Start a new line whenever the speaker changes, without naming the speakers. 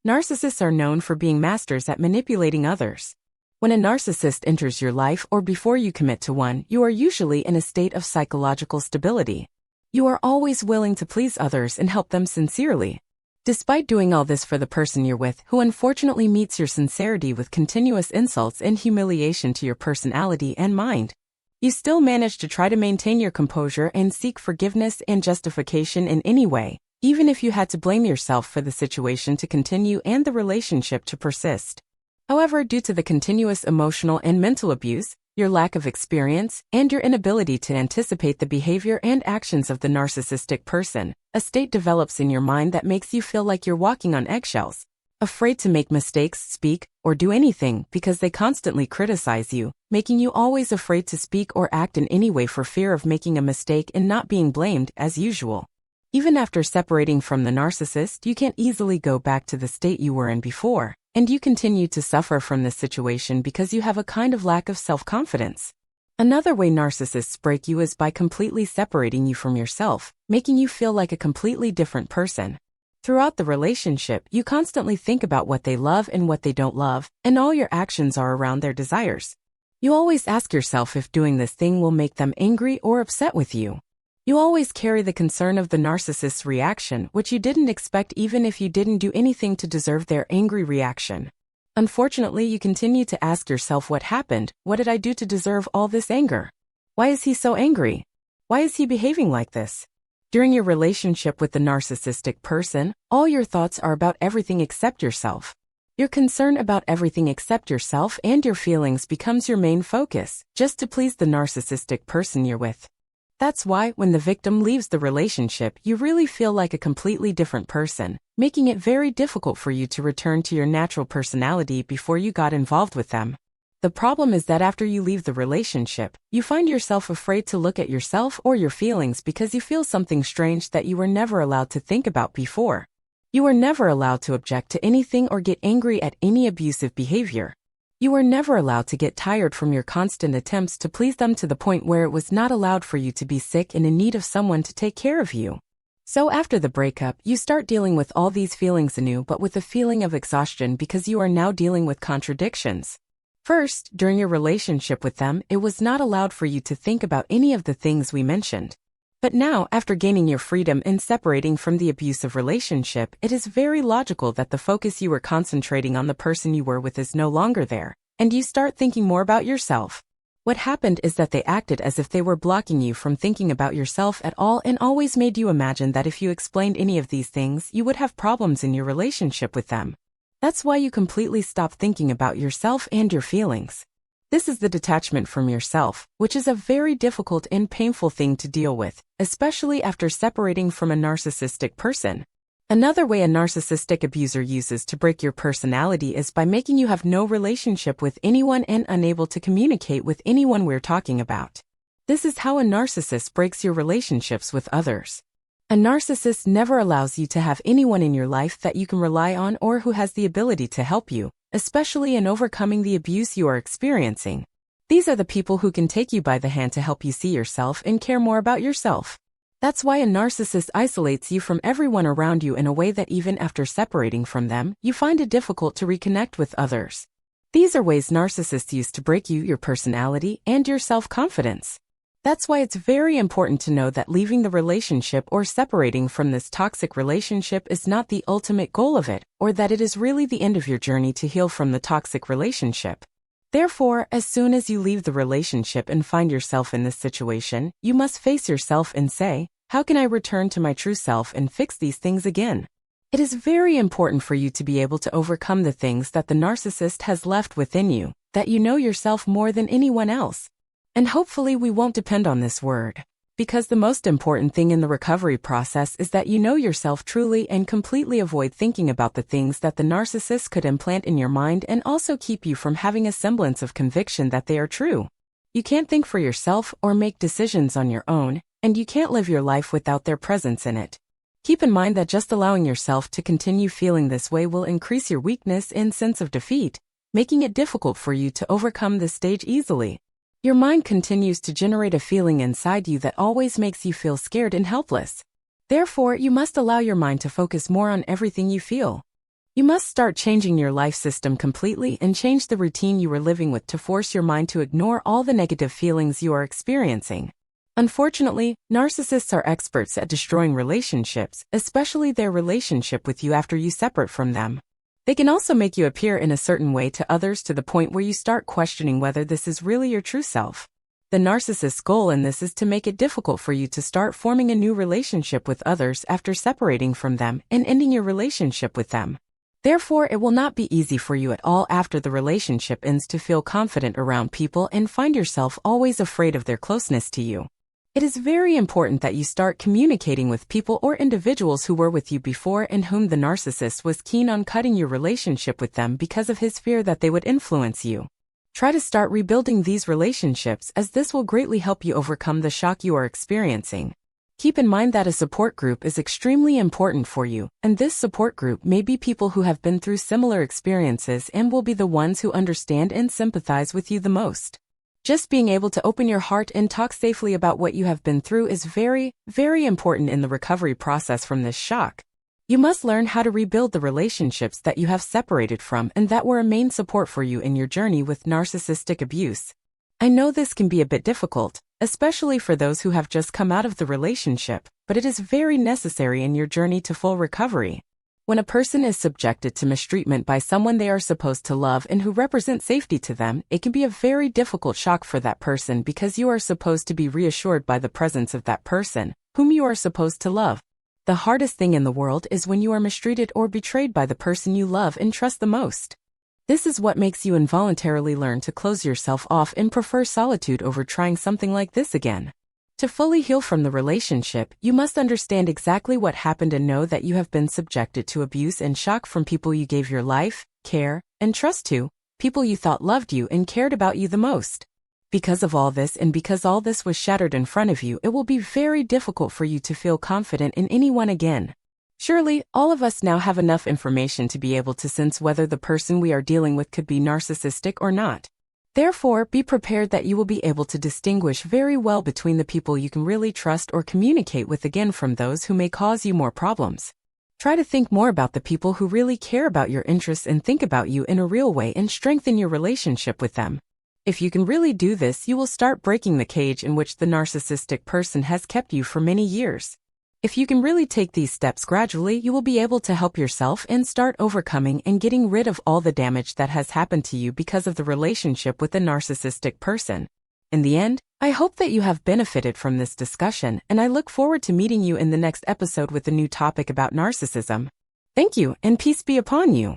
Narcissists are known for being masters at manipulating others. When a narcissist enters your life or before you commit to one, you are usually in a state of psychological stability. You are always willing to please others and help them sincerely. Despite doing all this for the person you're with, who unfortunately meets your sincerity with continuous insults and humiliation to your personality and mind, you still manage to try to maintain your composure and seek forgiveness and justification in any way, even if you had to blame yourself for the situation to continue and the relationship to persist. However, due to the continuous emotional and mental abuse, your lack of experience, and your inability to anticipate the behavior and actions of the narcissistic person, a state develops in your mind that makes you feel like you're walking on eggshells, afraid to make mistakes, speak, or do anything because they constantly criticize you, making you always afraid to speak or act in any way for fear of making a mistake and not being blamed as usual. Even after separating from the narcissist, you can't easily go back to the state you were in before, and you continue to suffer from this situation because you have a kind of lack of self-confidence. Another way narcissists break you is by completely separating you from yourself, making you feel like a completely different person. Throughout the relationship, you constantly think about what they love and what they don't love, and all your actions are around their desires. You always ask yourself if doing this thing will make them angry or upset with you. You always carry the concern of the narcissist's reaction, which you didn't expect even if you didn't do anything to deserve their angry reaction. Unfortunately, you continue to ask yourself what happened, what did I do to deserve all this anger? Why is he so angry? Why is he behaving like this? During your relationship with the narcissistic person, all your thoughts are about everything except yourself. Your concern about everything except yourself and your feelings becomes your main focus, just to please the narcissistic person you're with. That's why, when the victim leaves the relationship, you really feel like a completely different person, making it very difficult for you to return to your natural personality before you got involved with them. The problem is that after you leave the relationship, you find yourself afraid to look at yourself or your feelings because you feel something strange that you were never allowed to think about before. You were never allowed to object to anything or get angry at any abusive behavior. You were never allowed to get tired from your constant attempts to please them to the point where it was not allowed for you to be sick and in need of someone to take care of you. So after the breakup, you start dealing with all these feelings anew, but with a feeling of exhaustion because you are now dealing with contradictions. First, during your relationship with them, it was not allowed for you to think about any of the things we mentioned. But now, after gaining your freedom and separating from the abusive relationship, it is very logical that the focus you were concentrating on the person you were with is no longer there, and you start thinking more about yourself. What happened is that they acted as if they were blocking you from thinking about yourself at all and always made you imagine that if you explained any of these things, you would have problems in your relationship with them. That's why you completely stop thinking about yourself and your feelings. This is the detachment from yourself, which is a very difficult and painful thing to deal with, especially after separating from a narcissistic person. Another way a narcissistic abuser uses to break your personality is by making you have no relationship with anyone and unable to communicate with anyone we're talking about. This is how a narcissist breaks your relationships with others. A narcissist never allows you to have anyone in your life that you can rely on or who has the ability to help you, especially in overcoming the abuse you are experiencing. These are the people who can take you by the hand to help you see yourself and care more about yourself. That's why a narcissist isolates you from everyone around you in a way that even after separating from them, you find it difficult to reconnect with others. These are ways narcissists use to break you, your personality, and your self-confidence. That's why it's very important to know that leaving the relationship or separating from this toxic relationship is not the ultimate goal of it, or that it is really the end of your journey to heal from the toxic relationship. Therefore, as soon as you leave the relationship and find yourself in this situation, you must face yourself and say, how can I return to my true self and fix these things again? It is very important for you to be able to overcome the things that the narcissist has left within you, that you know yourself more than anyone else. And hopefully we won't depend on this word, because the most important thing in the recovery process is that you know yourself truly and completely avoid thinking about the things that the narcissist could implant in your mind and also keep you from having a semblance of conviction that they are true. You can't think for yourself or make decisions on your own, and you can't live your life without their presence in it. Keep in mind that just allowing yourself to continue feeling this way will increase your weakness and sense of defeat, making it difficult for you to overcome this stage easily. Your mind continues to generate a feeling inside you that always makes you feel scared and helpless. Therefore, you must allow your mind to focus more on everything you feel. You must start changing your life system completely and change the routine you are living with to force your mind to ignore all the negative feelings you are experiencing. Unfortunately, narcissists are experts at destroying relationships, especially their relationship with you after you separate from them. They can also make you appear in a certain way to others to the point where you start questioning whether this is really your true self. The narcissist's goal in this is to make it difficult for you to start forming a new relationship with others after separating from them and ending your relationship with them. Therefore, it will not be easy for you at all after the relationship ends to feel confident around people and find yourself always afraid of their closeness to you. It is very important that you start communicating with people or individuals who were with you before and whom the narcissist was keen on cutting your relationship with them because of his fear that they would influence you. Try to start rebuilding these relationships, as this will greatly help you overcome the shock you are experiencing. Keep in mind that a support group is extremely important for you, and this support group may be people who have been through similar experiences and will be the ones who understand and sympathize with you the most. Just being able to open your heart and talk safely about what you have been through is very, very important in the recovery process from this shock. You must learn how to rebuild the relationships that you have separated from and that were a main support for you in your journey with narcissistic abuse. I know this can be a bit difficult, especially for those who have just come out of the relationship, but it is very necessary in your journey to full recovery. When a person is subjected to mistreatment by someone they are supposed to love and who represent safety to them, it can be a very difficult shock for that person because you are supposed to be reassured by the presence of that person, whom you are supposed to love. The hardest thing in the world is when you are mistreated or betrayed by the person you love and trust the most. This is what makes you involuntarily learn to close yourself off and prefer solitude over trying something like this again. To fully heal from the relationship, you must understand exactly what happened and know that you have been subjected to abuse and shock from people you gave your life, care, and trust to, people you thought loved you and cared about you the most. Because of all this and because all this was shattered in front of you, it will be very difficult for you to feel confident in anyone again. Surely, all of us now have enough information to be able to sense whether the person we are dealing with could be narcissistic or not. Therefore, be prepared that you will be able to distinguish very well between the people you can really trust or communicate with again from those who may cause you more problems. Try to think more about the people who really care about your interests and think about you in a real way and strengthen your relationship with them. If you can really do this, you will start breaking the cage in which the narcissistic person has kept you for many years. If you can really take these steps gradually, you will be able to help yourself and start overcoming and getting rid of all the damage that has happened to you because of the relationship with a narcissistic person. In the end, I hope that you have benefited from this discussion, and I look forward to meeting you in the next episode with a new topic about narcissism. Thank you, and peace be upon you.